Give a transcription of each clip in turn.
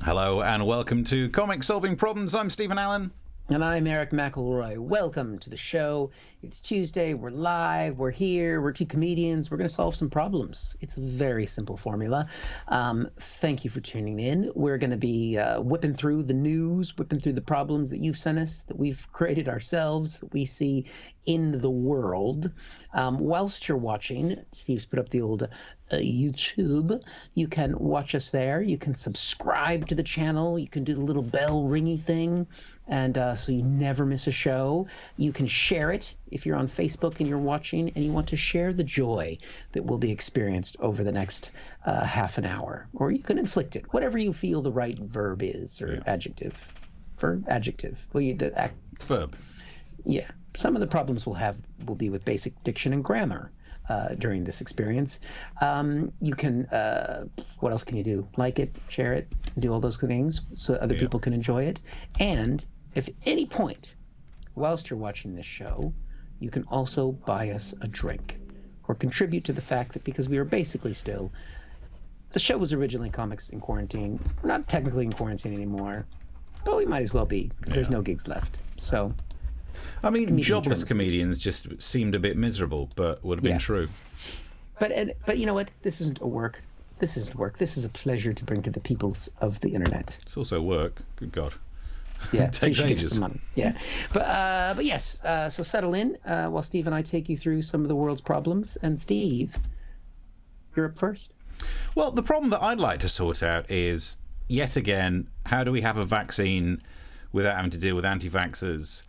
Hello and welcome to Comic Solving Problems. I'm Stephen Allen. And I'm Eric McElroy. Welcome to the show. It's Tuesday. We're live. We're here. We're two comedians. We're going to solve some problems. It's a very simple formula. Thank you for tuning in. We're going to be whipping through the news, whipping through the problems that you've sent us, that we've created ourselves, that we see in the world. Whilst you're watching, Steve's put up the old YouTube. You can watch us there. You can subscribe to the channel. You can do the little bell ringy thing. And so you never miss a show. You can share it if you're on Facebook and you're watching and you want to share the joy that will be experienced over the next half an hour. Or you can inflict it, whatever you feel the right verb is, or adjective. Verb? Adjective. Well, Verb. Yeah. Some of the problems will be with basic diction and grammar during this experience. You can, what else can you do? Like it, share it, do all those things so other people can enjoy it. And if at any point, whilst you're watching this show, you can also buy us a drink or contribute to the fact that because we are basically still, the show was originally Comics in Quarantine. We're not technically in quarantine anymore, but we might as well be because there's no gigs left. So, I mean, jobless comedians just seemed a bit miserable, but would have been true. But you know what? This isn't a work. This isn't work. This is a pleasure to bring to the peoples of the internet. It's also work. Good God. Yeah, it takes ages. Some money. Yeah, but yes. So settle in while Steve and I take you through some of the world's problems. And Steve, you're up first. Well, the problem that I'd like to sort out is, yet again, how do we have a vaccine without having to deal with anti-vaxxers?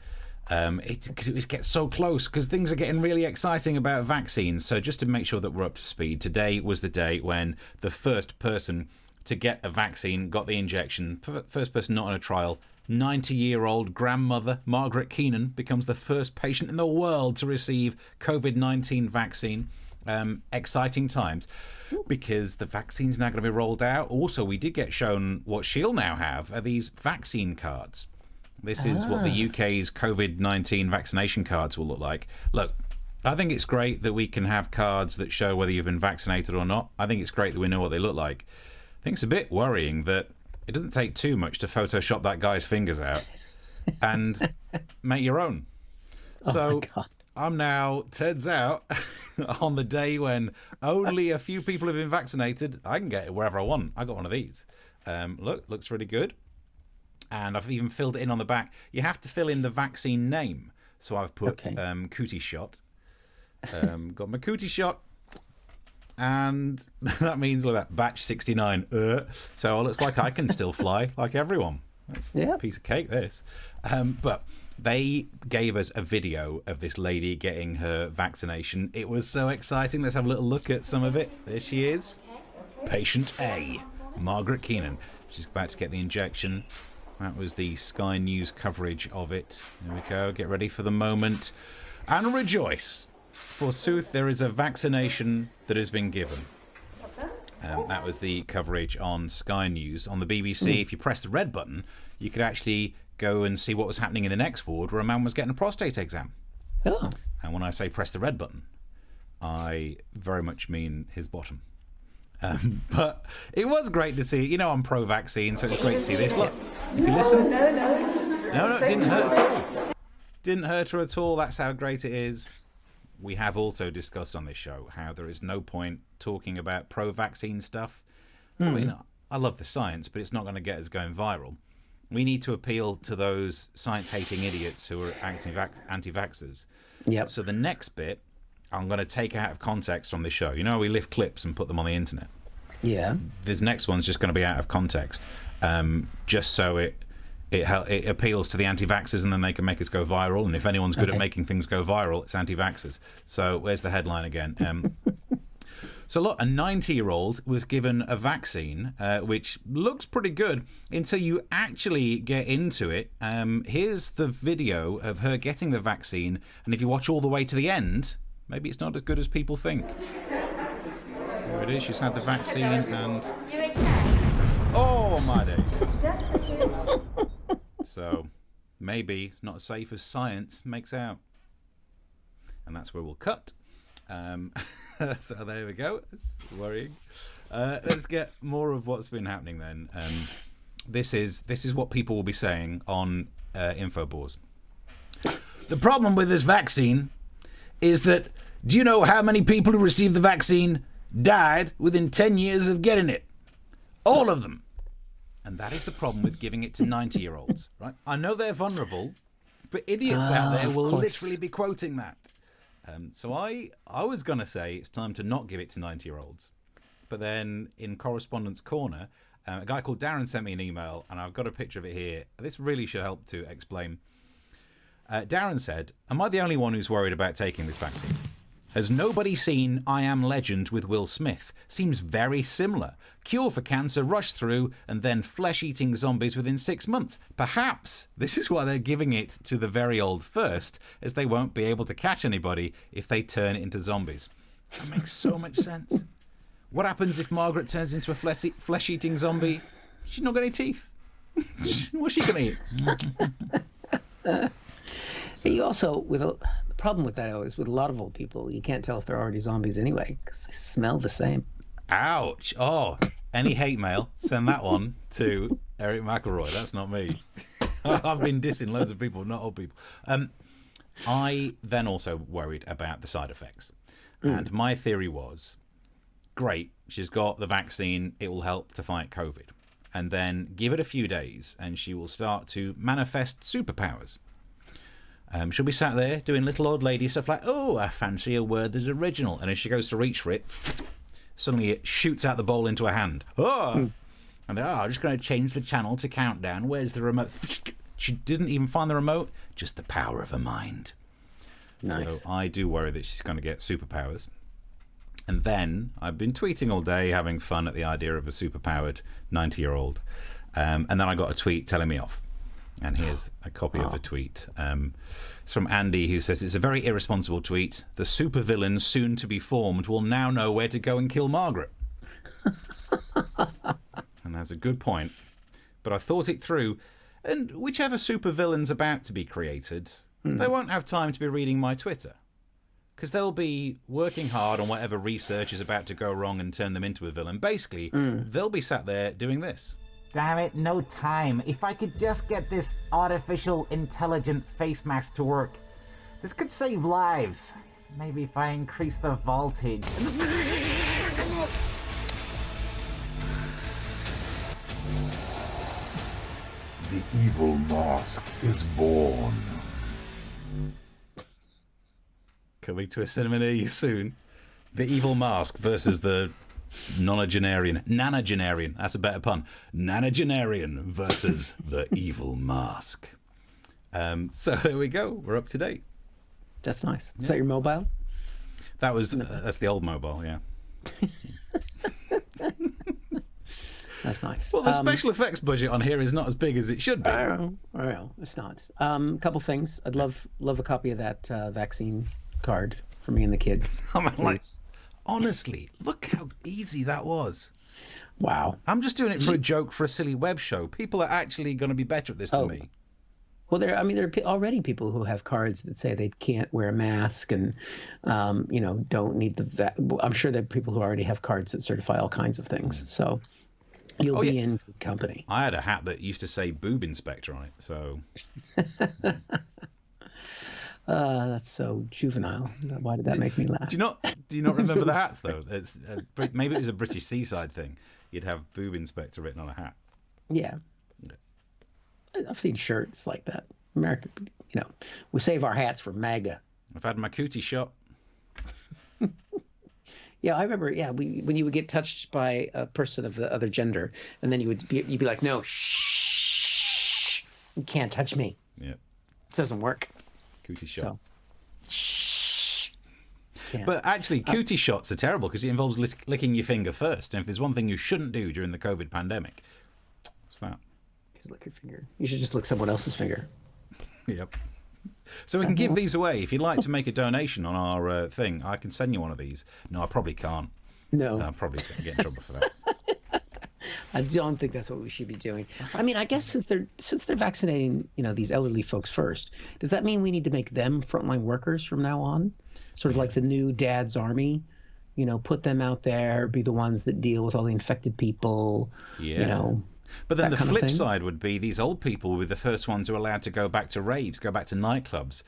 Because it gets so close, because things are getting really exciting about vaccines. So just to make sure that we're up to speed, today was the day when the first person to get a vaccine got the injection. First person not on a trial. 90-year-old grandmother Margaret Keenan becomes the first patient in the world to receive COVID-19 vaccine. Exciting times, because the vaccine's now going to be rolled out. Also, we did get shown what she'll now have are these vaccine cards. This is what the UK's COVID-19 vaccination cards will look like. Look, I think it's great that we can have cards that show whether you've been vaccinated or not. I think it's great that we know what they look like. I think it's a bit worrying that it doesn't take too much to Photoshop that guy's fingers out and make your own. So I'm now, turns out, on the day when only a few people have been vaccinated, I can get it wherever I want. I got one of these. Look, looks really good. And I've even filled it in on the back. You have to fill in the vaccine name. So I've put cootie shot. Got my cootie shot. And that means like that, batch 69. So it looks like I can still fly like everyone. That's a piece of cake, this. But they gave us a video of this lady getting her vaccination. It was so exciting. Let's have a little look at some of it. There she is. Patient A, Margaret Keenan. She's about to get the injection. That was the Sky News coverage of it. There we go. Get ready for the moment. And rejoice. Forsooth, there is a vaccination that has been given. That was the coverage on Sky News. On the BBC, if you press the red button, you could actually go and see what was happening in the next ward where a man was getting a prostate exam. Oh. And when I say press the red button, I very much mean his bottom. But it was great to see. You know, I'm pro-vaccine, so it was great to see this. Look, if you listen. No, it didn't hurt at all. Didn't hurt her at all. That's how great it is. We have also discussed on this show how there is no point talking about pro-vaccine stuff. I mean, I love the science, but it's not going to get us going viral. We need to appeal to those science-hating idiots who are anti-vaxxers. Yep. So the next bit, I'm going to take out of context from this show. You know, we lift clips and put them on the internet. Yeah. This next one's just going to be out of context, just so it appeals to the anti-vaxxers, and then they can make us go viral. And if anyone's good at making things go viral, it's anti-vaxxers. So where's the headline again? So look, a 90-year-old was given a vaccine, which looks pretty good until you actually get into it. Here's the video of her getting the vaccine, and if you watch all the way to the end, maybe it's not as good as people think. Here it is. She's had the vaccine, and oh my days. So maybe it's not as safe as science makes out. And that's where we'll cut. So there we go. It's worrying. Let's get more of what's been happening then. This is what people will be saying on Infobores. The problem with this vaccine is that, do you know how many people who received the vaccine died within 10 years of getting it? All of them. And that is the problem with giving it to 90-year-olds, right? I know they're vulnerable, but idiots out there will literally be quoting that. So I was going to say it's time to not give it to 90-year-olds. But then in Correspondence Corner, a guy called Darren sent me an email, and I've got a picture of it here. This really should help to explain. Darren said, am I the only one who's worried about taking this vaccine? Has nobody seen I Am Legend with Will Smith? Seems very similar. Cure for cancer rushed through and then flesh-eating zombies within 6 months. Perhaps this is why they're giving it to the very old first, as they won't be able to catch anybody if they turn into zombies. That makes so much sense. What happens if Margaret turns into a flesh-eating zombie? She's not got any teeth. What's she going to eat? So you also, the problem with that is with a lot of old people, you can't tell if they're already zombies anyway because they smell the same. Ouch. Oh, any hate mail, send that one to Eric McElroy. That's not me. I've been dissing loads of people, not old people. I then also worried about the side effects. And my theory was, great, she's got the vaccine, it will help to fight COVID. And then give it a few days and she will start to manifest superpowers. She'll be sat there doing little old lady stuff like, oh, I fancy a Werther's original. And as she goes to reach for it, suddenly it shoots out the bowl into her hand. Oh! And they're, I'm just going to change the channel to countdown. Where's the remote? She didn't even find the remote, just the power of her mind. Nice. So I do worry that she's going to get superpowers. And then I've been tweeting all day, having fun at the idea of a superpowered 90-year-old. And then I got a tweet telling me off. And here's a copy of the tweet. It's from Andy, who says, it's a very irresponsible tweet. The supervillain soon to be formed will now know where to go and kill Margaret. And that's a good point. But I thought it through. And whichever supervillain's about to be created, they won't have time to be reading my Twitter. Because they'll be working hard on whatever research is about to go wrong and turn them into a villain. Basically, they'll be sat there doing this. Damn it, no time. If I could just get this artificial intelligent face mask to work. This could save lives. Maybe if I increase the voltage. The evil mask is born. Coming to a cinema near you soon. The evil mask versus the nanagenarian. That's a better pun. Nanagenarian versus the evil mask. So there we go. We're up to date. That's nice. Is that your mobile? That was that's the old mobile. Yeah. That's nice. Well, the special effects budget on here is not as big as it should be. I know. It's not. A couple things. I'd love a copy of that vaccine card for me and the kids. Honestly, look how easy that was. Wow. I'm just doing it for a joke for a silly web show. People are actually going to be better at this than me. Well, there are already people who have cards that say they can't wear a mask and, don't need I'm sure there are people who already have cards that certify all kinds of things. So you'll be in good company. I had a hat that used to say boob inspector on it. So. That's so juvenile. Why did that make me laugh? Do you not remember the hats though? It's maybe it was a British seaside thing. You'd have boob inspector written on a hat. Yeah. I've seen shirts like that. America, we save our hats for MAGA. I've had my cootie shot. Yeah, I remember. Yeah, when you would get touched by a person of the other gender, and then you'd be like, no, shh, you can't touch me. Yeah, it doesn't work. Cootie shot. So, yeah. But actually, cootie shots are terrible because it involves licking your finger first. And if there's one thing you shouldn't do during the COVID pandemic, what's that? Lick your finger. You should just lick someone else's finger. Yep. So we can give these away. If you'd like to make a donation on our thing, I can send you one of these. No, I probably can't. No. I probably can't get in trouble for that. I don't think that's what we should be doing. I mean, I guess since they're vaccinating, these elderly folks first, does that mean we need to make them frontline workers from now on? Sort of like the new dad's army, put them out there, be the ones that deal with all the infected people. Yeah. But then that the kind of flip thing. side would be these old people will be the first ones who are allowed to go back to raves, go back to nightclubs,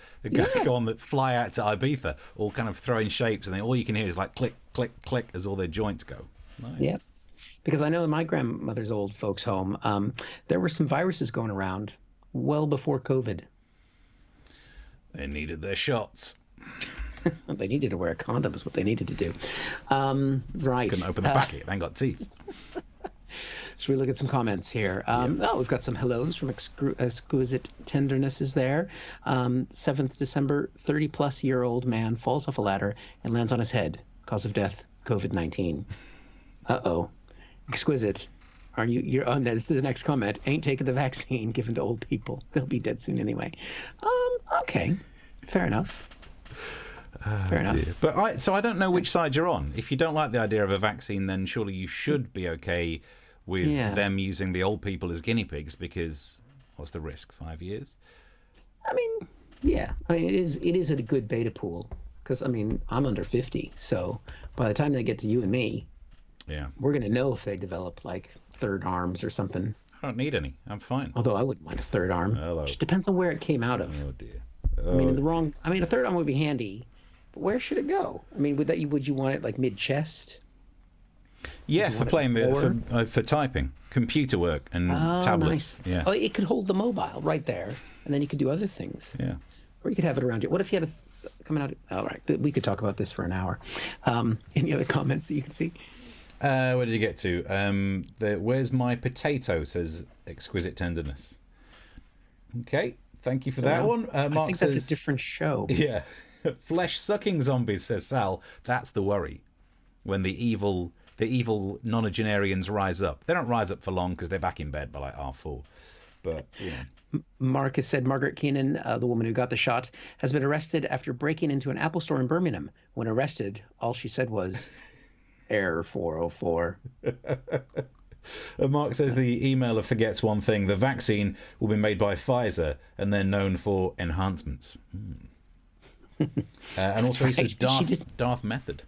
go on that fly out to Ibiza, all kind of throwing shapes, and then all you can hear is like click, click, click as all their joints go. Nice. Yeah. Because I know in my grandmother's old folks' home, there were some viruses going around well before COVID. They needed their shots. They needed to wear a condom is what they needed to do. Right. Couldn't open the packet. They ain't got teeth. Should we look at some comments here? Oh, we've got some hellos from Exquisite Tenderness is there. 7th December, 30-plus-year-old man falls off a ladder and lands on his head. Cause of death, COVID-19. Uh-oh. Exquisite. You're on this? The next comment. Ain't taking the vaccine given to old people. They'll be dead soon anyway. Okay. Fair enough. Fair enough. Dear. But I don't know which side you're on. If you don't like the idea of a vaccine, then surely you should be okay with them using the old people as guinea pigs, because what's the risk? 5 years? I mean, yeah. I mean, it is a good beta pool because, I mean, I'm under 50. So by the time they get to you and me, we're going to know if they develop like third arms or something. I don't need any. I'm fine. Although I wouldn't mind a third arm. Hello. Just depends on where it came out of. Oh, dear. I mean, a third arm would be handy, but where should it go? I mean, would you want it like mid-chest? Yeah, for playing for typing, computer work, and tablets. Nice. Oh, it could hold the mobile right there, and then you could do other things. Yeah. Or you could have it around you. What if you had coming out? All right, we could talk about this for an hour. Any other comments that you can see? Where did you get to? Where's my potato? Says Exquisite Tenderness. Okay, thank you for that one. Mark I think says, that's a different show. Yeah, flesh-sucking zombies. Says Sal. That's the worry. When the evil nonagenarians rise up. They don't rise up for long because they're back in bed by like R4. But Marcus said Margaret Keenan, the woman who got the shot, has been arrested after breaking into an Apple store in Birmingham. When arrested, all she said was, Error 404. Mark says the emailer forgets one thing. The vaccine will be made by Pfizer and they're known for enhancements. And also he says Darth Method.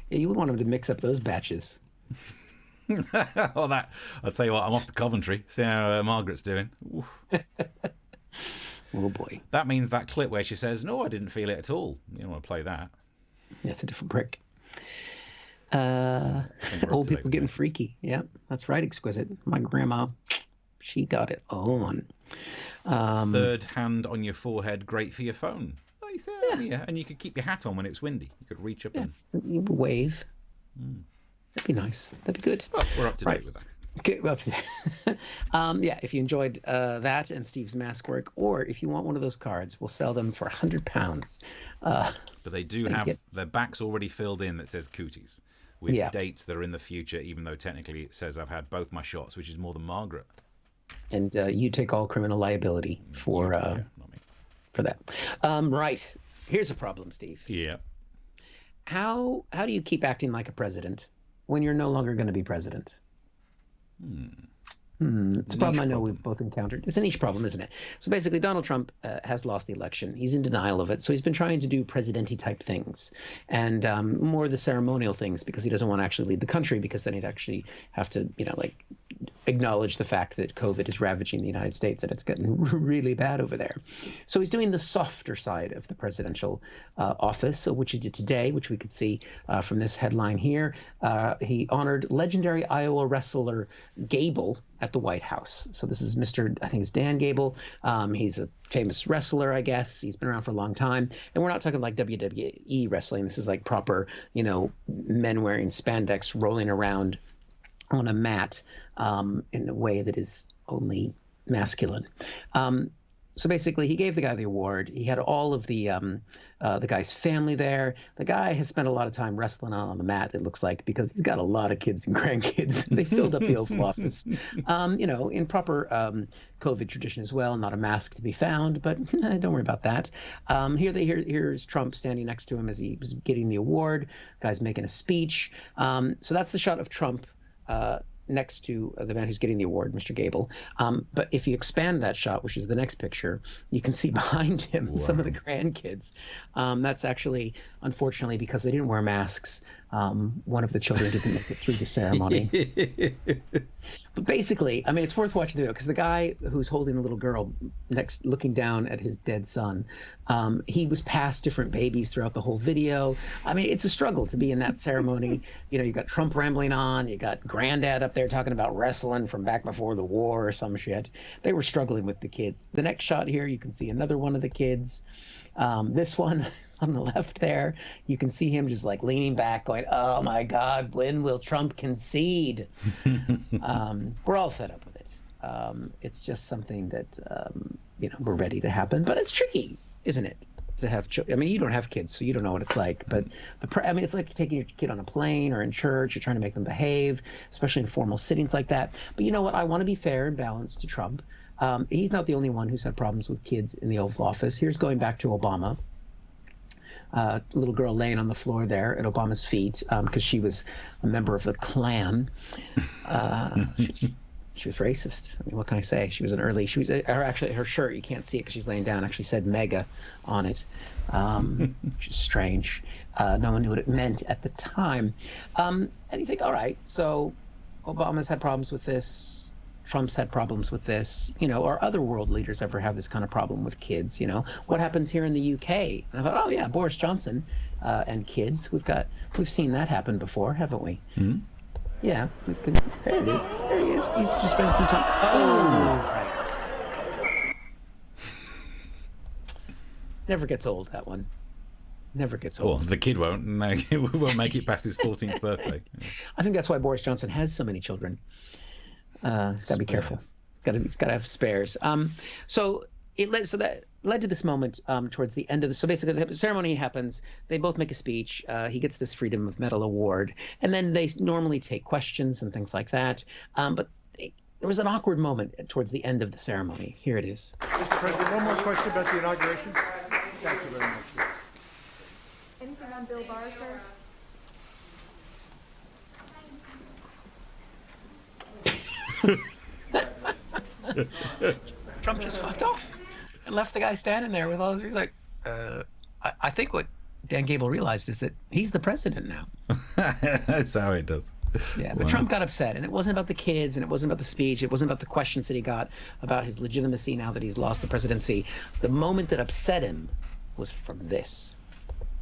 Yeah, you would want him to mix up those batches. I'll tell you what, I'm off to Coventry. See how Margaret's doing. Oh boy. That means that clip where she says, "No, I didn't feel it at all." You don't want to play that. That's a different prick. Old people getting freaky. Yeah, that's right, Exquisite. My grandma, she got it on. Third hand on your forehead, great for your phone. Oh, you say, yeah, and you could keep your hat on when it's windy. You could reach up and you wave. That'd be nice. That'd be good. Well, we're up to date with that. Okay, well, if you enjoyed that and Steve's mask work, or if you want one of those cards, we'll sell them for £100. But they do have their backs already filled in that says cooties with dates that are in the future, even though technically it says I've had both my shots, which is more than Margaret. And you take all criminal liability for not me. For that. Right. Here's a problem, Steve. Yeah. How do you keep acting like a president when you're no longer going to be president? It's a problem I know we've both encountered. It's a niche problem, isn't it? So basically, Donald Trump has lost the election. He's in denial of it. So he's been trying to do presidente type things and more of the ceremonial things because he doesn't want to actually lead the country, because then he'd actually have to, acknowledge the fact that COVID is ravaging the United States and it's getting really bad over there. So he's doing the softer side of the presidential office, which he did today, which we could see from this headline here. He honored legendary Iowa wrestler Gable at the White House. So this is I think it's Dan Gable. He's a famous wrestler, I guess. He's been around for a long time. And we're not talking like WWE wrestling. This is like proper, men wearing spandex rolling around on a mat in a way that is only masculine. So basically, he gave the guy the award. He had all of the guy's family there. The guy has spent a lot of time wrestling on the mat, it looks like, because he's got a lot of kids and grandkids. They filled up the Oval Office, in proper COVID tradition as well. Not a mask to be found, but don't worry about that. Here's Trump standing next to him as he was getting the award. The guy's making a speech. So that's the shot of Trump next to the man who's getting the award, Mr. Gable. But if you expand that shot, which is the next picture, you can see behind him some of the grandkids. That's actually, unfortunately, because they didn't wear masks, One of the children didn't make it through the ceremony. But basically, I mean, it's worth watching the video because the guy who's holding the little girl next, looking down at his dead son, he was past different babies throughout the whole video. I mean, it's a struggle to be in that ceremony. You know, you got Trump rambling on, you got Granddad up there talking about wrestling from back before the war or some shit. They were struggling with the kids. The next shot here, you can see another one of the kids. This one on the left there, you can see him just like leaning back going, oh my God, when will Trump concede? We're all fed up with it. It's just something that, you know, we're ready to happen, but it's tricky, isn't it? To have I mean, you don't have kids, so you don't know what it's like, but I mean, it's like taking your kid on a plane or in church. You're trying to make them behave, especially in formal sittings like that. But you know what? I want to be fair and balanced to Trump. He's not the only one who's had problems with kids in the Oval Office. Here's going back to Obama. A little girl laying on the floor there at Obama's feet because she was a member of the Klan. She was racist. I mean, what can I say? She was her shirt, you can't see it because she's laying down, actually said MAGA on it. Which is strange. No one knew what it meant at the time. And you think, all right, so Obama's had problems with this. Trump's had problems with this, you know, or other world leaders ever have this kind of problem with kids, you know? What happens here in the UK? And I thought, oh yeah, Boris Johnson and kids. We've seen that happen before, haven't we? Mm-hmm. Yeah, there it is. There he is. He's just spending some time. Oh, right. Never gets old, that one. Never gets old. Well, the kid won't. No, he won't make it past his 14th birthday. I think that's why Boris Johnson has so many children. He's got to be careful. He's got to have spares. So that led to this moment towards the end of so basically the ceremony happens. They both make a speech. He gets this Freedom of Medal award, and then they normally take questions and things like that. But there was an awkward moment towards the end of the ceremony. Here it is. Mr. President, one more question about the inauguration. Thank you very much. Anything on Bill Barr, sir? Trump just fucked off and left the guy standing there with all. He's like, I think what Dan Gable realized is that he's the president now. That's how it does. Yeah, but wow. Trump got upset, and it wasn't about the kids, and it wasn't about the speech, it wasn't about the questions that he got about his legitimacy now that he's lost the presidency. The moment that upset him was from this.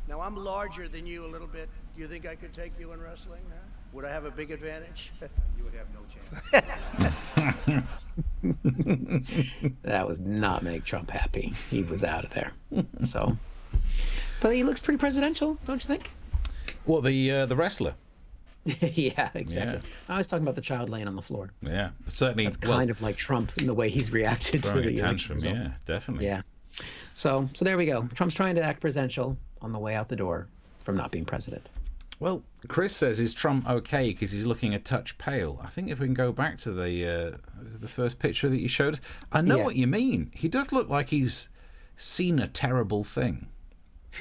Now I'm larger than you a little bit. You think I could take you in wrestling? Huh? Would I have a big advantage? You would have no chance. That was not make Trump happy. He was out of there. So, but he looks pretty presidential, don't you think? Well, the wrestler. Yeah, exactly. Yeah. I was talking about the child laying on the floor. Yeah, certainly. That's kind of like Trump in the way he's reacted to the tantrum. result. Yeah, definitely. Yeah. So there we go. Trump's trying to act presidential on the way out the door from not being president. Well, Chris says, is Trump okay because he's looking a touch pale? I think if we can go back to the first picture that you showed, I know what you mean. He does look like he's seen a terrible thing.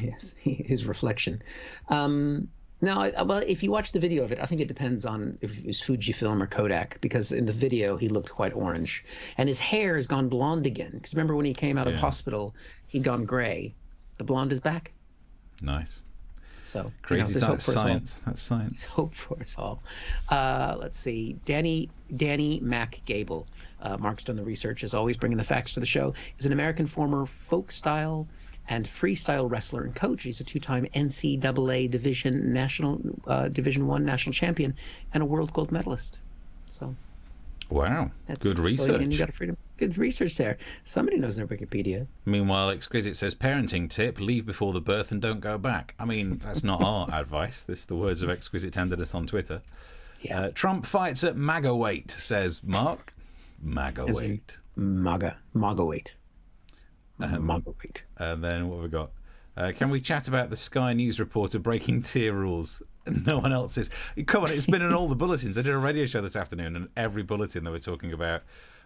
Yes, his reflection. Now, well, if you watch the video of it, I think it depends on if it was Fujifilm or Kodak, because in the video he looked quite orange, and his hair has gone blonde again. Because remember when he came out of hospital, he'd gone gray. The blonde is back. Nice. So crazy. That's science. That's science. There's hope for us all. Let's see. Danny Mac Gable, Mark's done the research, is always bringing the facts to the show. Is an American former folk style and freestyle wrestler and coach. He's a two-time NCAA Division I national champion and a world gold medalist. So, wow, good research. And you got a freedom. Good research there. Somebody knows their Wikipedia. Meanwhile, Exquisite says, parenting tip, leave before the birth and don't go back. I mean, that's not our advice. This is the words of Exquisite Tenderness on Twitter. Yeah. Trump fights at MAGA weight, says Mark. MAGA weight. MAGA weight. MAGA weight. And then what have we got? Can we chat about the Sky News reporter breaking tier rules? No one else is. Come on, it's been in all the bulletins. I did a radio show this afternoon, and every bulletin they were talking about,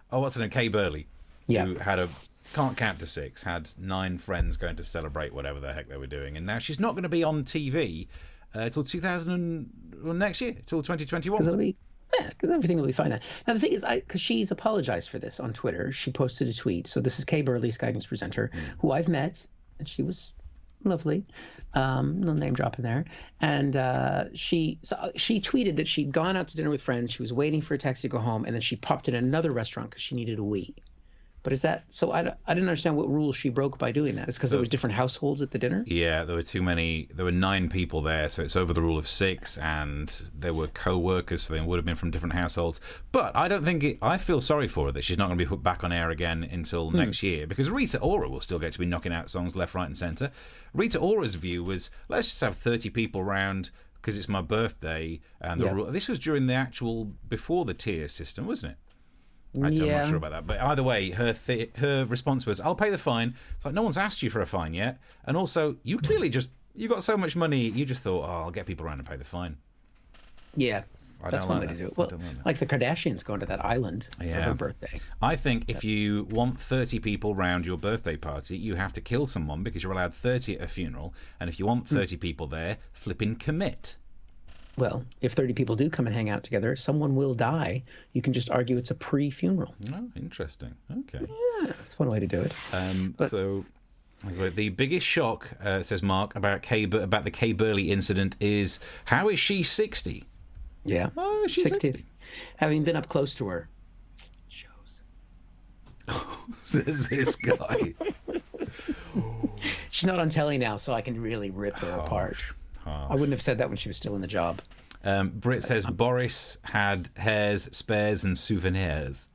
what's her name? Kay Burley, who had can't count to 6, had 9 friends going to celebrate whatever the heck they were doing, and now she's not going to be on TV till next year, till 2021. Because everything will be fine. Now the thing is, because she's apologized for this on Twitter. She posted a tweet. So this is Kay Burley, Sky News presenter, who I've met, and she was Lovely. Little name drop in there. And she tweeted that she'd gone out to dinner with friends. She was waiting for a taxi to go home, and then she popped in another restaurant because she needed a wee. But is that so? I didn't understand what rules she broke by doing that. It's because there was different households at the dinner. Yeah, there were too many. There were 9 people there, so it's over the rule of 6, and there were co-workers, so they would have been from different households. But I don't think it. I feel sorry for her that she's not going to be put back on air again until next year, because Rita Ora will still get to be knocking out songs left, right, and centre. Rita Ora's view was, let's just have 30 people round because it's my birthday, and this was during the actual before the tier system, wasn't it? I'm not sure about that, but either way, her response was, "I'll pay the fine." It's like, no one's asked you for a fine yet, and also you clearly you got so much money, you just thought, "Oh, I'll get people around and pay the fine." Yeah, that's one way to do it. Well, like the Kardashians going to that island for her birthday. I think if you want 30 people round your birthday party, you have to kill someone because you're allowed 30 at a funeral, and if you want 30 people there, flipping commit. Well, if 30 people do come and hang out together, someone will die. You can just argue it's a pre-funeral. Oh, interesting. Okay. Yeah, that's one way to do it. So, the biggest shock, says Mark, about the Kay Burley incident is, how is she 60? Yeah. Oh, she's 60. Having been up close to her. Shows. Says this guy. She's not on telly now, so I can really rip her apart. I wouldn't have said that when she was still in the job. Britt says Boris had hairs, spares, and souvenirs.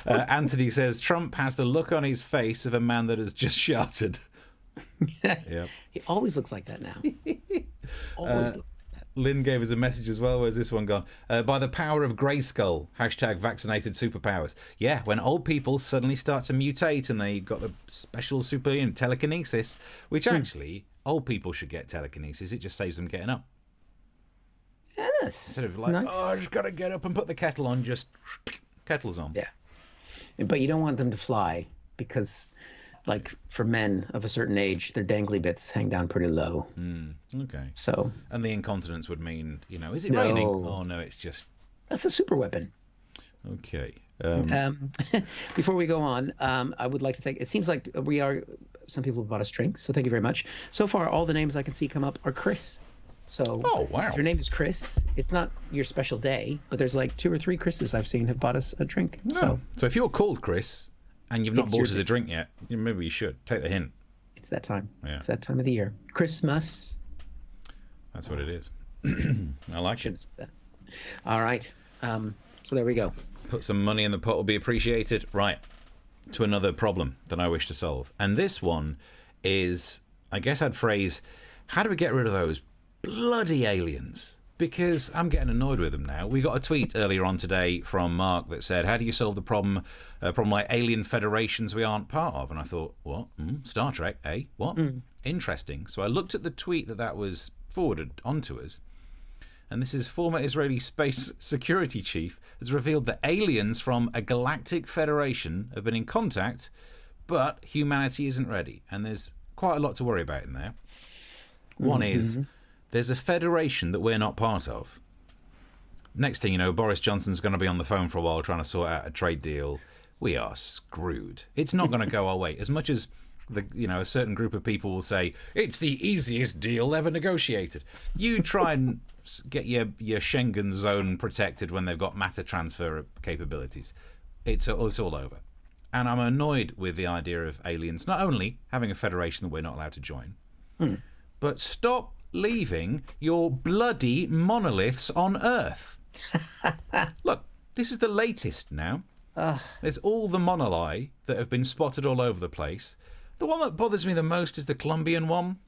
Anthony says Trump has the look on his face of a man that has just shouted. Yep. He always looks like that now. Always looks like that. Lynn gave us a message as well. Where's this one gone? By the power of Grayskull, #vaccinated superpowers. Yeah, when old people suddenly start to mutate and they've got the special super telekinesis, which actually... Old people should get telekinesis. It just saves them getting up. Yes. Instead of like, I just got to get up and put the kettle on, just kettle's on. Yeah. But you don't want them to fly because, like, for men of a certain age, their dangly bits hang down pretty low. Okay. So. And the incontinence would mean, is it raining? Oh, no, it's just. That's a super weapon. Okay. Before we go on, I would like to thank. It seems like some people bought us drinks, so thank you very much. So far, all the names I can see come up are Chris. So, if your name is Chris, it's not your special day, but there's like 2 or 3 Chris's I've seen have bought us a drink. No. So if you're called Chris and you've not bought us a drink yet, maybe you should take the hint. It's that time. Yeah. It's that time of the year. Christmas. That's what it is. I like it. All right. So there we go. Put some money in the pot will be appreciated. Right. To another problem that I wish to solve. And this one is, I guess I'd phrase, how do we get rid of those bloody aliens? Because I'm getting annoyed with them now. We got a tweet earlier on today from Mark that said, how do you solve the problem like alien federations we aren't part of? And I thought, what? Star Trek, eh? What? Interesting. So I looked at the tweet that was forwarded onto us. And this is former Israeli space security chief has revealed that aliens from a Galactic Federation have been in contact, but humanity isn't ready. And there's quite a lot to worry about in there. One is, there's a federation that we're not part of. Next thing you know, Boris Johnson's going to be on the phone for a while trying to sort out a trade deal. We are screwed. It's not going to go our way. As much as a certain group of people will say, it's the easiest deal ever negotiated. You try and get your Schengen zone protected when they've got matter transfer capabilities. It's all over. And I'm annoyed with the idea of aliens not only having a federation that we're not allowed to join, but stop leaving your bloody monoliths on Earth. Look, this is the latest now. There's all the monoli that have been spotted all over the place. The one that bothers me the most is the Colombian one,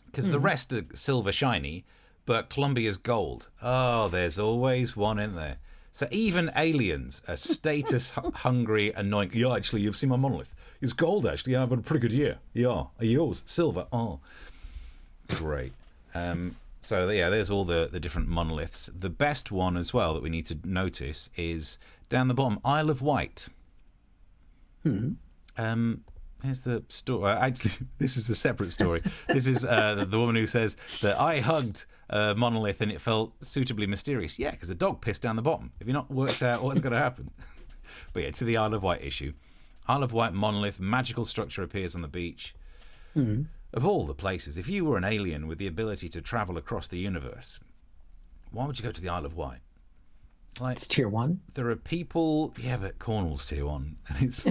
because the rest are silver shiny, but Colombia's gold. Oh, there's always one in there. So even aliens are status-hungry, annoying. Yeah, actually, you've seen my monolith. It's gold, actually. I've had a pretty good year. Yeah. Are yours? Silver. Oh. Great. So, yeah, there's all the different monoliths. The best one as well that we need to notice is down the bottom, Isle of Wight. Here's the story. Actually, this is a separate story. This is the woman who says that I hugged a monolith and it felt suitably mysterious. Yeah, because a dog pissed down the bottom. Have you not worked out what's going to happen? But yeah, to the Isle of Wight issue. Isle of Wight monolith, magical structure appears on the beach. Of all the places, if you were an alien with the ability to travel across the universe, why would you go to the Isle of Wight? Like, It's tier 1. there are people, yeah, but Cornwall's tier 1. And it's,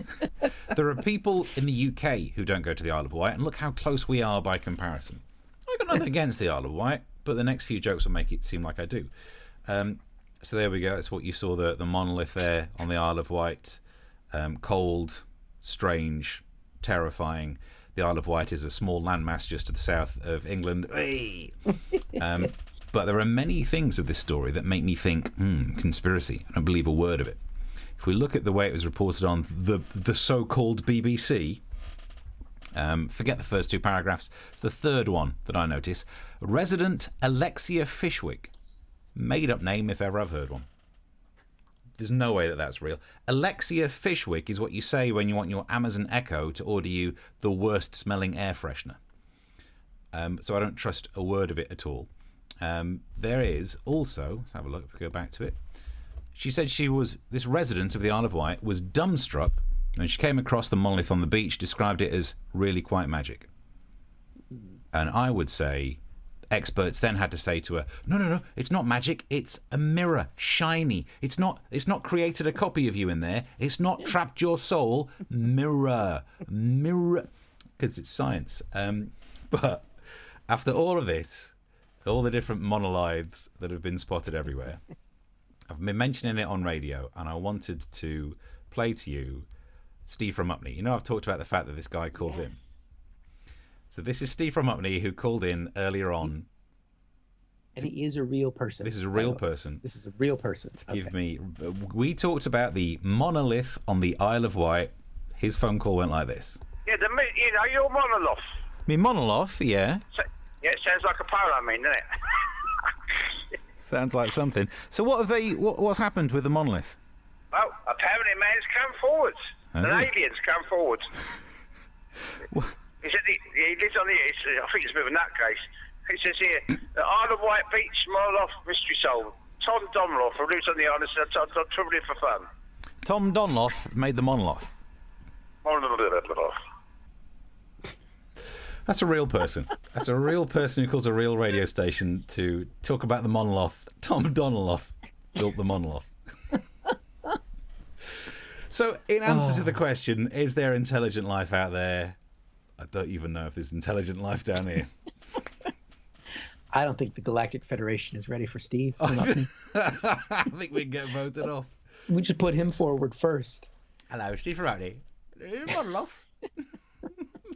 there are people in the UK who don't go to the Isle of Wight, and look how close we are by comparison. I've got nothing against the Isle of Wight, but the next few jokes will make it seem like I do. So there we go. That's what you saw, the monolith there on the Isle of Wight. Cold, strange, terrifying. The Isle of Wight is a small landmass just to the south of England. But there are many things of this story that make me think, conspiracy. I don't believe a word of it. If we look at the way it was reported on the so-called BBC, forget the first 2 paragraphs. It's the third one that I notice. Resident Alexia Fishwick. Made-up name if ever I've heard one. There's no way that that's real. Alexia Fishwick is what you say when you want your Amazon Echo to order you the worst-smelling air freshener. So I don't trust a word of it at all. There is also, let's have a look if we go back to it. She said this resident of the Isle of Wight was dumbstruck when she came across the monolith on the beach, described it as really quite magic. And I would say experts then had to say to her, no, it's not magic, it's a mirror, shiny. It's not created a copy of you in there. It's not trapped your soul. Mirror. Because it's science. But after all of this, all the different monoliths that have been spotted everywhere, I've been mentioning it on radio, and I wanted to play to you Steve from Upney. You know, I've talked about the fact that this guy calls in. So this is Steve from Upney, who called in earlier on. And he is a real person. This is a real person. This is a real person. Give me. We talked about the monolith on the Isle of Wight. His phone call went like this. Yeah, your monolith. Me monolith, yeah. Yeah, it sounds like a poem, doesn't it? Sounds like something. So what have they? What's happened with the monolith? Well, apparently man's come forward. Has An he? alien's come forward. He said he lives on the. I think it's a bit of a nutcase. It says here, the Isle of Wight Beach monolith mystery solved. Tom Domloff, who lives on the island, said, "I'm travelling for fun." Tom Donloff made the monolith. That's a real person. That's a real person who calls a real radio station to talk about the monolith. Tom Donloff built the monolith. So, in answer to the question, is there intelligent life out there? I don't even know if there's intelligent life down here. I don't think the Galactic Federation is ready for Steve. I think we'd get voted off. We should put him forward first. Hello, Steve Ferrari. Monolith.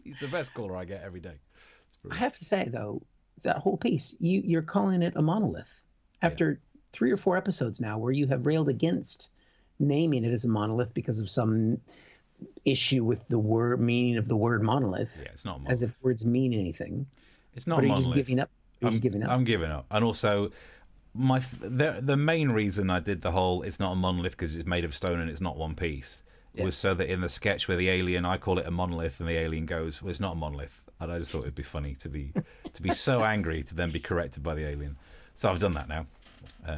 He's the best caller I get every day. I have to say, though, that whole piece, you're calling it a monolith. After 3 or 4 episodes now where you have railed against naming it as a monolith because of some issue with the word meaning of the word monolith. Yeah, it's not a monolith. As if words mean anything. It's not a monolith. Are you just giving up? I'm giving up. And also, the main reason I did the whole it's not a monolith because it's made of stone and it's not one piece was so that in the sketch where the alien, I call it a monolith and the alien goes, well, it's not a monolith. And I just thought it'd be funny to be so angry to then be corrected by the alien. So I've done that now.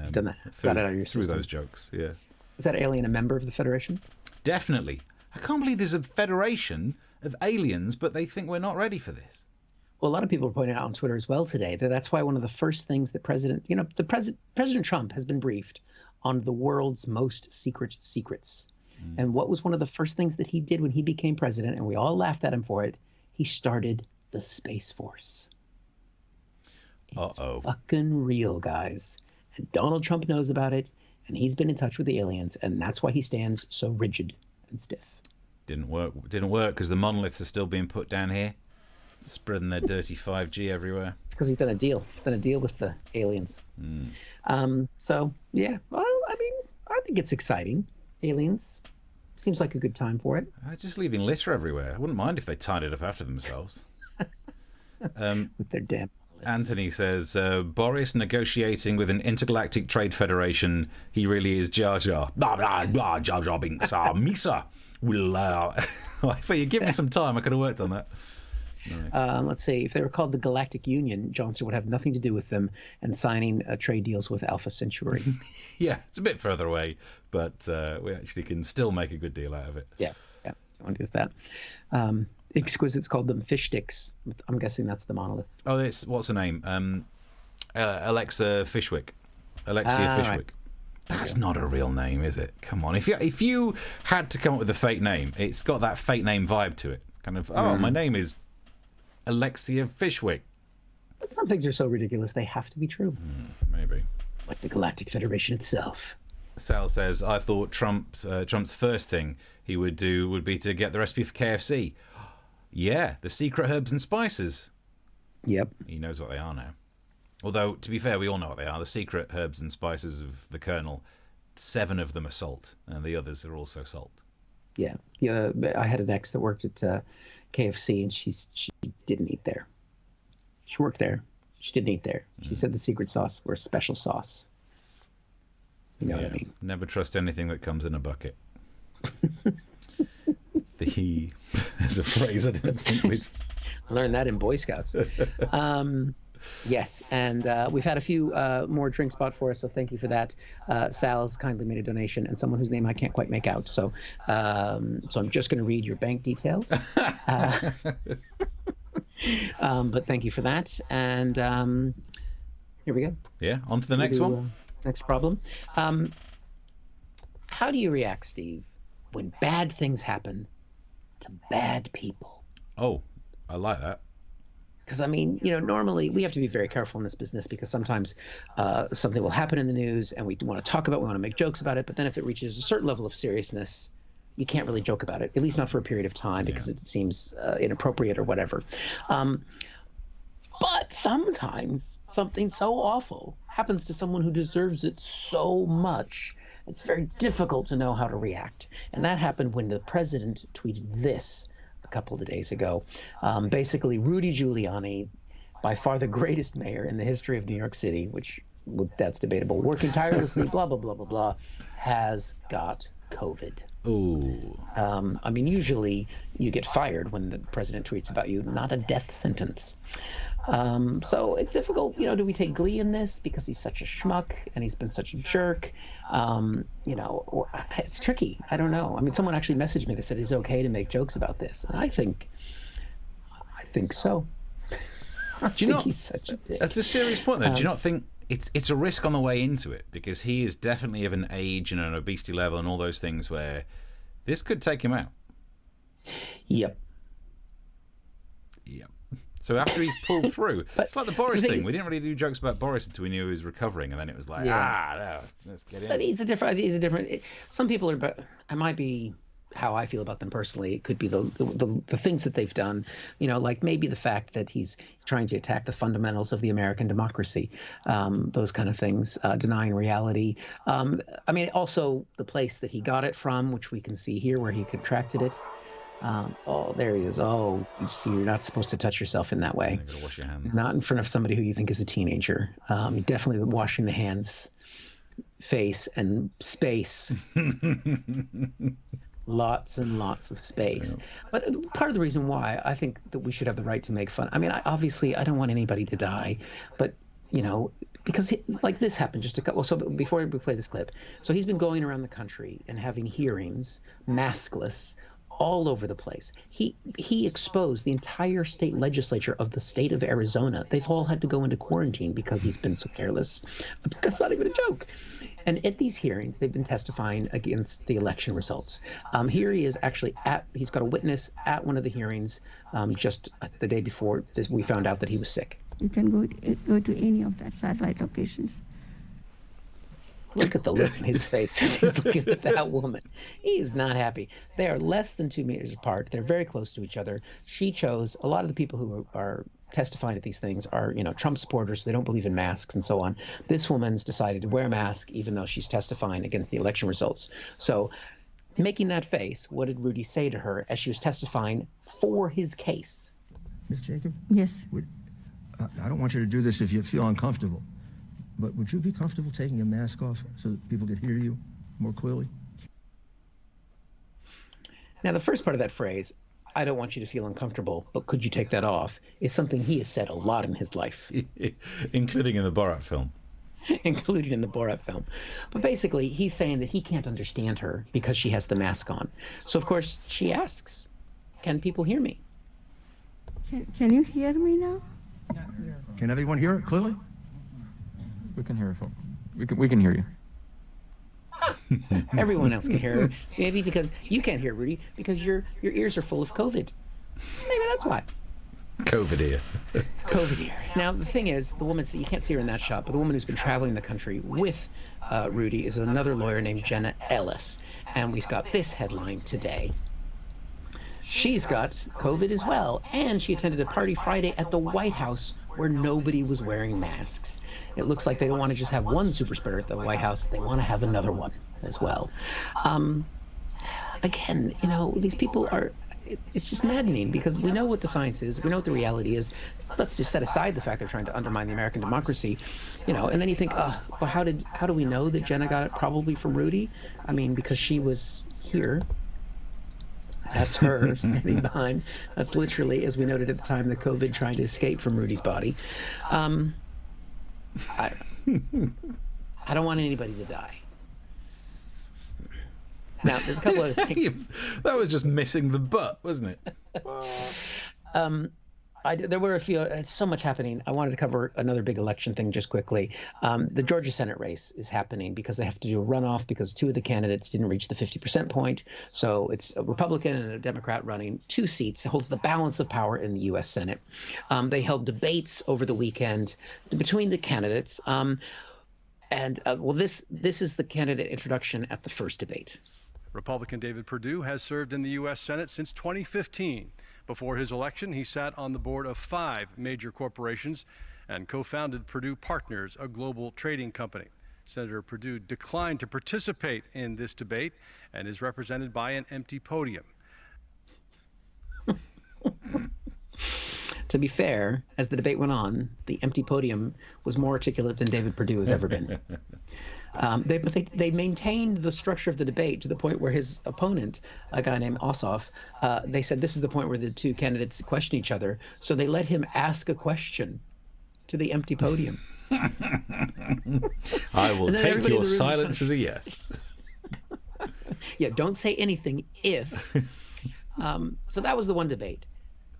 Done that. Got it out of your through system. those jokes, yeah. Is that alien a member of the Federation? Definitely. I can't believe there's a federation of aliens, but they think we're not ready for this. Well, a lot of people are pointing out on Twitter as well today that that's why one of the first things that President Trump has been briefed on the world's most secret secrets. And what was one of the first things that he did when he became president, and we all laughed at him for it? He started the Space Force. It's fucking real, guys. And Donald Trump knows about it, and he's been in touch with the aliens, and that's why he stands so rigid and stiff. Didn't work because the monoliths are still being put down here, spreading their dirty 5G everywhere. It's because he's done a deal. He's done a deal with the aliens. So, yeah. Well, I mean, I think it's exciting. Aliens. Seems like a good time for it. They're just leaving litter everywhere. I wouldn't mind if they tied it up after themselves. With their damn lips. Anthony says, Boris negotiating with an intergalactic trade federation. He really is Jar Jar. Jar Jar Binks. Misa. If you give me some time, I could have worked on that. Nice. Let's see. If they were called the Galactic Union, Johnson would have nothing to do with them and signing trade deals with Alpha Centauri. Yeah, it's a bit further away, but we actually can still make a good deal out of it. Yeah. I want to do with that. Exquisite's called them fish sticks. I'm guessing that's the monolith. Oh, it's what's her name? Alexia Fishwick. Right. That's not a real name, is it? Come on. If you had to come up with a fake name, it's got that fake name vibe to it. Kind of, my name is Alexia Fishwick. But some things are so ridiculous they have to be true. Maybe. Like the Galactic Federation itself. Sal says, I thought Trump's first thing he would do would be to get the recipe for KFC. Yeah, the secret herbs and spices. Yep. He knows what they are now. Although, to be fair, we all know what they are. The secret herbs and spices of the Colonel, 7 of them are salt, and the others are also salt. Yeah. I had an ex that worked at KFC, and she didn't eat there. She worked there. She didn't eat there. She said the secret sauce were a special sauce. You know what I mean? Never trust anything that comes in a bucket. There's a phrase I didn't think we'd... Learned that in Boy Scouts. Yes, and we've had a few more drinks bought for us, so thank you for that. Sal has kindly made a donation, and someone whose name I can't quite make out. So I'm just going to read your bank details. But thank you for that. And here we go. Yeah, on to the next one. Next problem. How do you react, Steve, when bad things happen to bad people? Oh, I like that. Because, I mean, normally we have to be very careful in this business because sometimes something will happen in the news and we want to talk about it, we want to make jokes about it. But then if it reaches a certain level of seriousness, you can't really joke about it, at least not for a period of time because it seems inappropriate or whatever. But sometimes something so awful happens to someone who deserves it so much, it's very difficult to know how to react. And that happened when the president tweeted this a couple of days ago. Basically, Rudy Giuliani, by far the greatest mayor in the history of New York City, which that's debatable, working tirelessly, blah, blah, blah, blah, blah, has got COVID. Ooh. I mean, usually you get fired when the president tweets about you, not a death sentence. So it's difficult, do we take glee in this because he's such a schmuck and he's been such a jerk? Or it's tricky. I don't know. I mean, someone actually messaged me that said it's okay to make jokes about this. And I think so. Do you not, he's such a dick. That's a serious point, though. Do you not think it's a risk on the way into it? Because he is definitely of an age and an obesity level and all those things where this could take him out. Yep. So after he pulled through, it's like the Boris thing. We didn't really do jokes about Boris until we knew he was recovering, and then it was like, no, let's get in. But he's a different. Some people are. I might be how I feel about them personally. It could be the things that they've done. Like maybe the fact that he's trying to attack the fundamentals of the American democracy, those kind of things, denying reality. I mean, also the place that he got it from, which we can see here, where he contracted it. There he is. Oh, you see, you're not supposed to touch yourself in that way. You gotta wash your hands. Not in front of somebody who you think is a teenager. Definitely washing the hands, face, and space. Lots and lots of space. Yeah. But part of the reason why I think that we should have the right to make fun. I mean, obviously, I don't want anybody to die, but because like this happened just a couple. So before we play this clip, so he's been going around the country and having hearings, maskless, all over the place. He exposed the entire state legislature of the state of Arizona. They've all had to go into quarantine because he's been so careless. That's not even a joke. And at these hearings, they've been testifying against the election results. Here he is actually he's got a witness at one of the hearings just the day before we found out that he was sick. You can go to any of that satellite locations. Look at the look in his face as he's looking at that woman. He is not happy. They are less than 2 meters apart. They're very close to each other. She chose, a lot of the people who are testifying at these things are, Trump supporters. So they don't believe in masks and so on. This woman's decided to wear a mask even though she's testifying against the election results. So making that face, what did Rudy say to her as she was testifying for his case? Ms. Jacob? Yes. I don't want you to do this if you feel uncomfortable. But would you be comfortable taking your mask off so that people could hear you more clearly? Now, the first part of that phrase, I don't want you to feel uncomfortable, but could you take that off, is something he has said a lot in his life. Including in the Borat film. Including in the Borat film. But basically, he's saying that he can't understand her because she has the mask on. So, of course, she asks, can people hear me? Can you hear me now? Can everyone hear it clearly? We can hear it. We can hear you. Everyone else can hear her. Maybe because you can't hear Rudy because your ears are full of COVID. Maybe that's why. COVID ear. COVID ear. Now the thing is, the woman, you can't see her in that shot, but the woman who's been traveling the country with Rudy is another lawyer named Jenna Ellis, and we've got this headline today. She's got COVID as well, and she attended a party Friday at the White House where nobody was wearing masks. It looks like they don't want to just have one super spreader at the White House. They want to have another one as well. Again, these people are, it's just maddening because we know what the science is. We know what the reality is. Let's just set aside the fact they're trying to undermine the American democracy, and then you think, well, how do we know that Jenna got it? Probably from Rudy. I mean, because she was here. That's her standing behind. That's literally, as we noted at the time, the COVID trying to escape from Rudy's body. I don't want anybody to die. Now, there's a couple of things. That was just missing the butt, wasn't it? There were a few, so much happening. I wanted to cover another big election thing just quickly. The Georgia Senate race is happening because they have to do a runoff because two of the candidates didn't reach the 50% point. So it's a Republican and a Democrat running 2 seats that holds the balance of power in the U.S. Senate. They held debates over the weekend between the candidates. This is the candidate introduction at the first debate. Republican David Perdue has served in the U.S. Senate since 2015. Before his election, he sat on the board of 5 major corporations and co-founded Perdue Partners, a global trading company. Senator Perdue declined to participate in this debate and is represented by an empty podium. To be fair, as the debate went on, the empty podium was more articulate than David Perdue has ever been. They maintained the structure of the debate to the point where his opponent, a guy named Ossoff, they said this is the point where the two candidates question each other. So they let him ask a question to the empty podium. I will take your silence as a yes. Yeah, don't say anything if. So that was the one debate.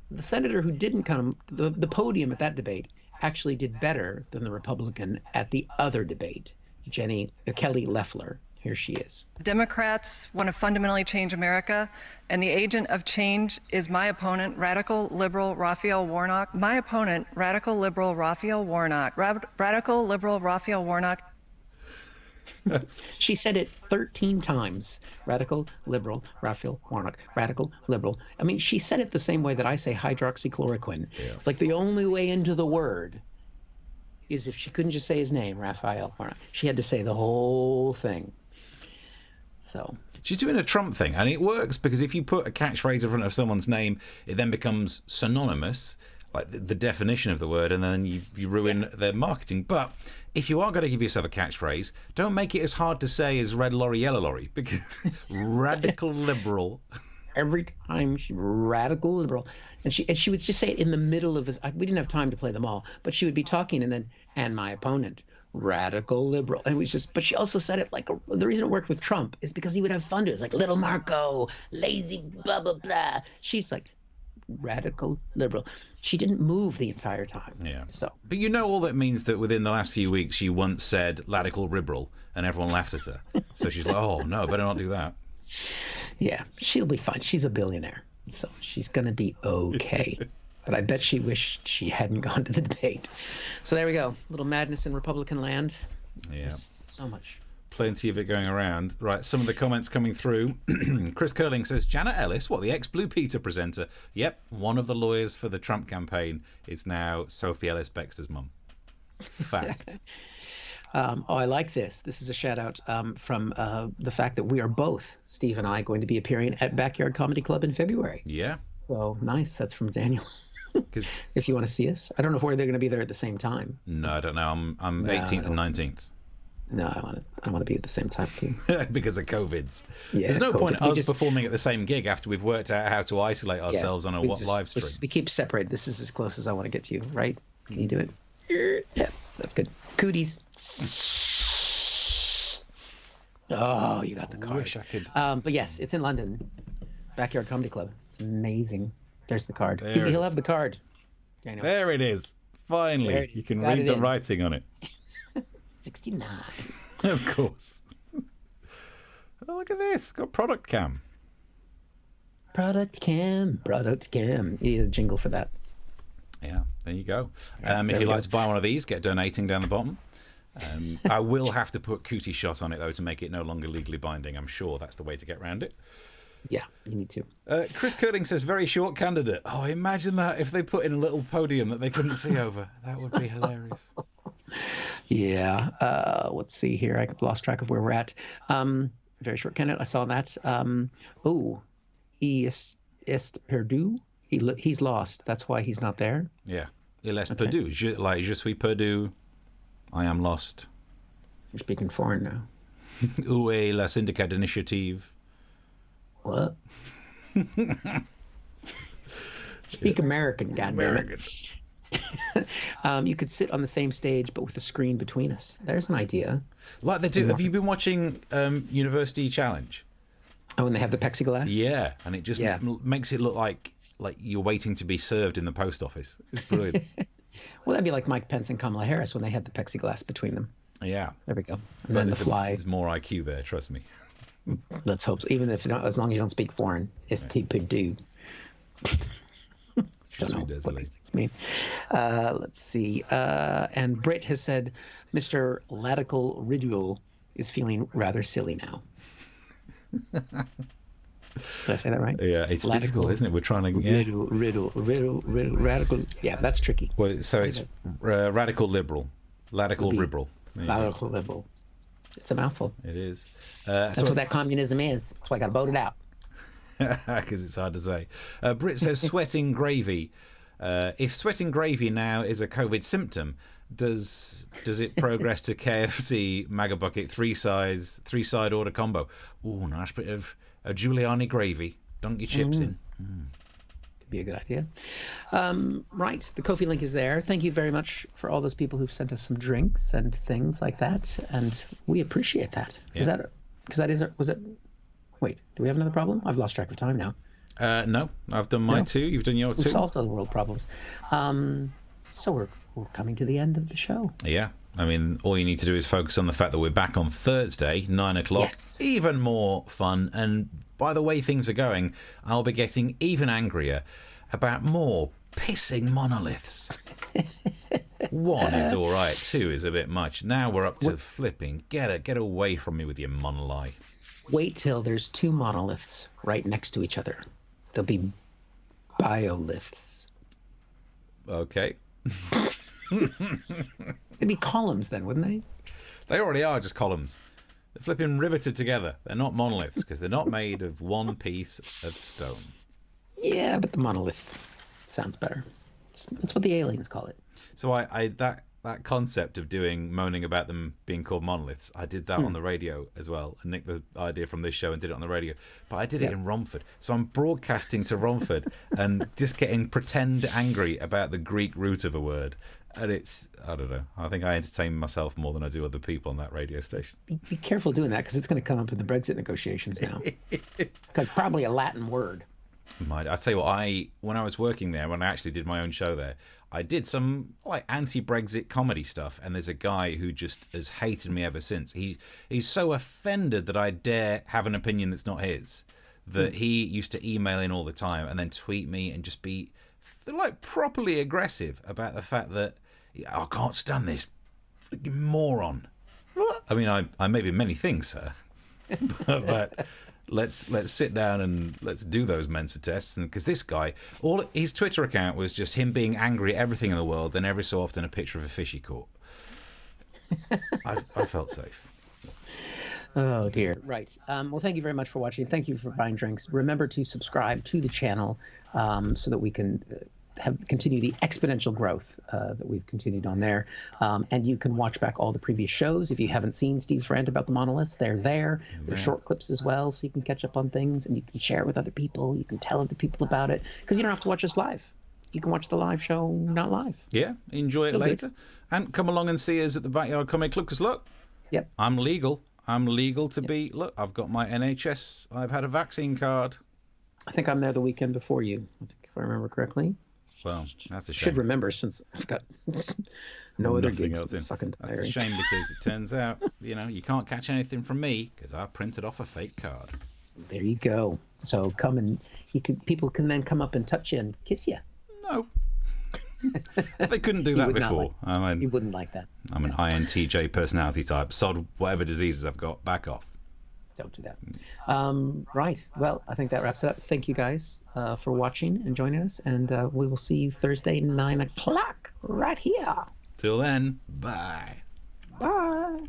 The senator who didn't come, the podium at that debate actually did better than the Republican at the other debate. Kelly Loeffler. Here she is. Democrats want to fundamentally change America, and the agent of change is my opponent, radical liberal Raphael Warnock. My opponent, radical liberal Raphael Warnock. Radical liberal Raphael Warnock. She said it 13 times. Radical liberal Raphael Warnock. Radical liberal. I mean, she said it the same way that I say hydroxychloroquine. Yeah. It's like the only way into the word is if she couldn't just say his name, Raphael Warnock. She had to say the whole thing. So she's doing a Trump thing, and it works because if you put a catchphrase in front of someone's name, it then becomes synonymous, like the definition of the word, and then you ruin their marketing. But if you are going to give yourself a catchphrase, don't make it as hard to say as red lorry, yellow lorry, because radical liberal. Every time she radical liberal, and she would just say it in the middle of his. We didn't have time to play them all, but she would be talking and my opponent, radical liberal, and it was just. But she also said it like the reason it worked with Trump is because he would have fun to it. It's like little Marco, lazy blah blah blah. She's like radical liberal. She didn't move the entire time. Yeah. So, but all that means that within the last few weeks she once said radical liberal, and everyone laughed at her. So she's like, oh no, better not do that. Yeah, she'll be fine. She's a billionaire, so she's going to be okay. But I bet she wished she hadn't gone to the debate. So there we go. Little madness in Republican land. Yeah. There's so much. Plenty of it going around. Right, some of the comments coming through. Chris Curling says, Janet Ellis, the ex-Blue Peter presenter? Yep, one of the lawyers for the Trump campaign is now Sophie Ellis-Bextor's mum. Fact. I like this. This is a shout out from the fact that we are both, Steve and I, going to be appearing at Backyard Comedy Club in February. Yeah. So nice. That's from Daniel. If you want to see us. I don't know if they're going to be there at the same time. No, I don't know. I'm 18th and 19th. No, I want to be at the same time. Because of COVIDs. Yeah, there's no point us performing at the same gig after we've worked out how to isolate ourselves on a live stream. We keep separated. This is as close as I want to get to you, right? Can you do it? Yeah, that's good. Cooties. Oh, you got the card. I wish I could. But yes, it's in London. Backyard Comedy Club. It's amazing. There's the card. There He'll have the card. Daniel. There it is. Finally, There it you is. can Got read it the in. writing on it. 69. Of course. Oh, look at this. Got product cam. Product cam. You need a jingle for that. Yeah, there you go. There If we you'd like go. to buy one of these, get donating down the bottom. I will have to put Cootie Shot on it, though, to make it no longer legally binding. I'm sure that's the way to get around it. Yeah, you need to. Chris Curling says, very short candidate. Oh, imagine that if they put in a little podium that they couldn't see over. That would be hilarious. Yeah. Let's see here. I lost track of where we're at. Very short candidate. I saw that. Est Perdue. He's lost. That's why he's not there. Yeah. Il est perdu. Je suis perdu. I am lost. You're speaking foreign now. Où est la syndicate d'initiative? What? Speak American, goddammit. You could sit on the same stage, but with a screen between us. There's an idea. Like they do. Have you been watching University Challenge? Oh, and they have the plexiglass? Yeah, and it just makes it look like you're waiting to be served in the post office. It's brilliant. Well, that'd be like Mike Pence and Kamala Harris when they had the plexiglass between them. Yeah. There we go. And then the fly. There's more IQ there, trust me. Let's hope so. Even if as long as you don't speak foreign. Est Perdue. Don't know what these things mean. Let's see. And Britt has said, Mr. Radical Ridule is feeling rather silly now. Did I say that right? Yeah, it's difficult, isn't it? We're trying to... Yeah. Riddle, radical... Yeah, that's tricky. Well, so it's radical liberal. Radical liberal. Radical liberal. It's a mouthful. It is. That's what that communism is. That's why I got to vote it out. Because it's hard to say. Britt says sweating gravy. If sweating gravy now is a COVID symptom, does it progress to KFC Mega Bucket three side order combo? Ooh, nice bit of Giuliani gravy. Dunk your chips in. Could be a good idea. Right, the Ko-fi link is there. Thank you very much for all those people who've sent us some drinks and things like that, and we appreciate that. Yeah. Was it? Wait, do we have another problem? I've lost track of time now. No, I've done my two. You've done your two. We've solved all the world problems. So we're coming to the end of the show. Yeah. I mean, all you need to do is focus on the fact that we're back on Thursday, 9 o'clock. Yes. Even more fun. And by the way things are going, I'll be getting even angrier about more pissing monoliths. One is all right. Two is a bit much. Now we're up to flipping. Get away from me with your monolith. Wait till there's two monoliths right next to each other. They'll be bioliths. Okay. They'd be columns then, wouldn't they? They already are just columns. They're flipping riveted together. They're not monoliths because they're not made of one piece of stone. Yeah, but the monolith sounds better. That's what the aliens call it. So that concept of moaning about them being called monoliths, I did that on the radio as well. I nicked the idea from this show and did it on the radio. But I did it in Romford. So I'm broadcasting to Romford and just getting pretend angry about the Greek root of a word. And it's, I don't know, I think I entertain myself more than I do other people on that radio station. Be careful doing that because it's going to come up in the Brexit negotiations now. Because probably a Latin word. I tell you what, when I was working there, when I actually did my own show there, I did some like anti-Brexit comedy stuff, and there's a guy who just has hated me ever since. He's so offended that I dare have an opinion that's not his, that he used to email in all the time and then tweet me and just be like properly aggressive about the fact that I can't stand this freaking moron. What? I mean, I may be many things, sir, but let's sit down and let's do those Mensa tests. And because this guy, all his Twitter account was just him being angry at everything in the world, and every so often a picture of a fish he caught. I felt safe. Oh dear. Right. Well, thank you very much for watching. Thank you for buying drinks. Remember to subscribe to the channel so that we can continue the exponential growth that we've continued on there. And you can watch back all the previous shows. If you haven't seen Steve's rant about the monoliths, they're there. They're short clips as well, so you can catch up on things and you can share it with other people. You can tell other people about it because you don't have to watch us live. You can watch the live show not live. Yeah, enjoy it later. And come along and see us at the Backyard Comic Club because look, I'm legal. I'm legal to be. Look, I've got my NHS. I've had a vaccine card. I think I'm there the weekend before you, if I remember correctly. Well, that's a shame. Should remember since I've got no other Nothing gigs else in in. the fucking That's diary. a shame because it turns out, you can't catch anything from me because I printed off a fake card. There you go. So come and people can then come up and touch you and kiss you. No. They couldn't do that before. You wouldn't like that. I'm an INTJ personality type. Sod whatever diseases I've got. Back off. Don't do that. Right. Well, I think that wraps it up. Thank you guys for watching and joining us. And we will see you Thursday, 9 o'clock, right here. Till then, bye. Bye.